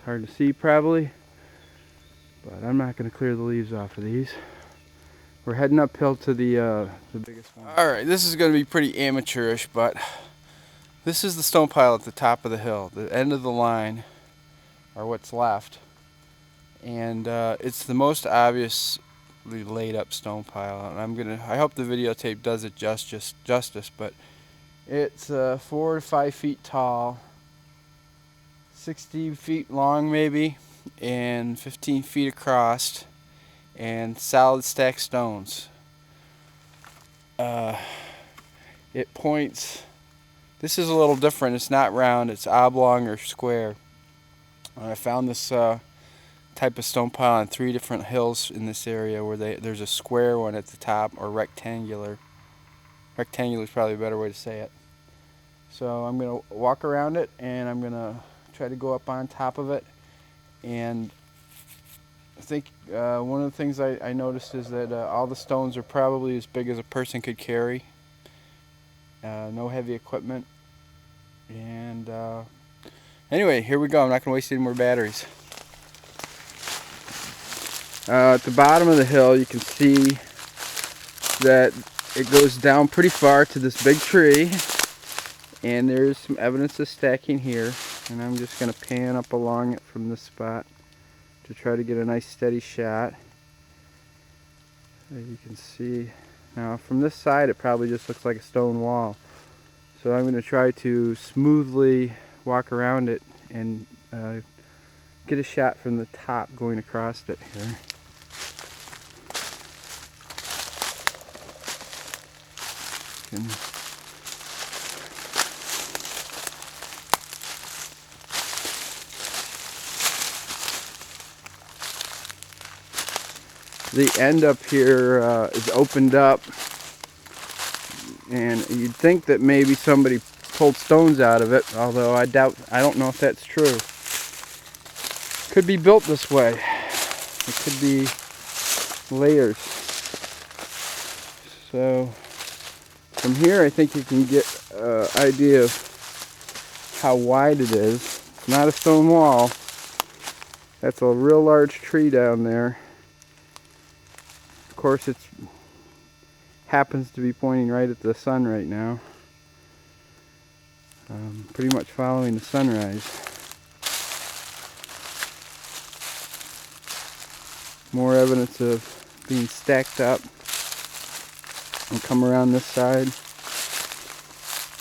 It's hard to see probably, but I'm not going to clear the leaves off of these. We're heading uphill to the biggest one. Alright, this is going to be pretty amateurish, but this is the stone pile at the top of the hill. The end of the line, or what's left. And it's the most obviously laid up stone pile. And I hope the videotape does it justice, but it's 4 to 5 feet tall, 60 feet long maybe, and 15 feet across, and solid stacked stones. It points, this is a little different, it's not round, it's oblong or square. I found this type of stone pile on 3 different hills in this area where there's a square one at the top, or rectangular. Rectangular is probably a better way to say it. So I'm going to walk around it, and I'm going to try to go up on top of it. And I think one of the things I noticed is that all the stones are probably as big as a person could carry. No heavy equipment. And anyway, here we go. I'm not going to waste any more batteries. At the bottom of the hill, you can see that it goes down pretty far to this big tree. And there's some evidence of stacking here. And I'm just going to pan up along it from this spot to try to get a nice steady shot. As you can see, now from this side it probably just looks like a stone wall. So I'm going to try to smoothly walk around it and get a shot from the top going across it here. The end up here is opened up, and you'd think that maybe somebody pulled stones out of it, although I don't know if that's true. Could be built this way. It could be layers. So from here I think you can get an idea of how wide it is. It's not a stone wall. That's a real large tree down there. Of course, it happens to be pointing right at the sun right now. Pretty much following the sunrise. More evidence of being stacked up. And come around this side.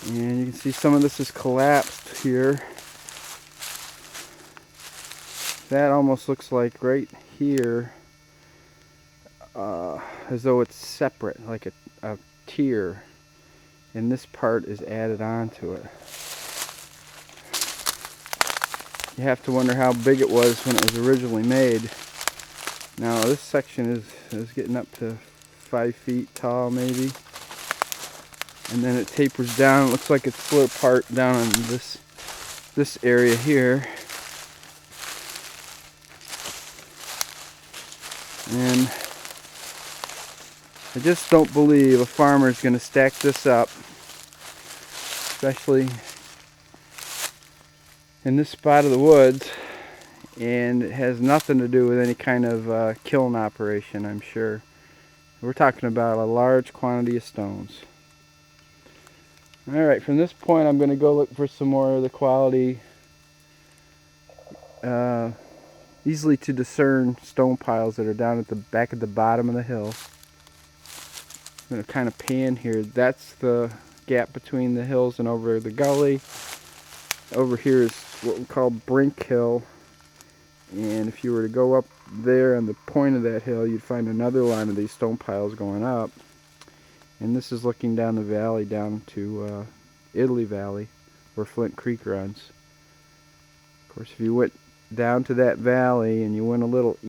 And you can see some of this is collapsed here. That almost looks like right here. As though it's separate, like a tier, and this part is added onto it. You have to wonder how big it was when it was originally made. Now this section is getting up to 5 feet tall maybe, and then it tapers down. It looks like it's split apart down on this area here. And I just don't believe a farmer is going to stack this up, especially in this spot of the woods, and it has nothing to do with any kind of kiln operation, I'm sure. We're talking about a large quantity of stones. Alright, from this point I'm going to go look for some more of the quality, easily to discern stone piles that are down at the back at the bottom of the hill. I'm going to kind of pan here. That's the gap between the hills and over the gully. Over here is what we call Brink Hill. And if you were to go up there on the point of that hill, you'd find another line of these stone piles going up. And this is looking down the valley, down to Italy Valley, where Flint Creek runs. Of course, if you went down to that valley and you went a little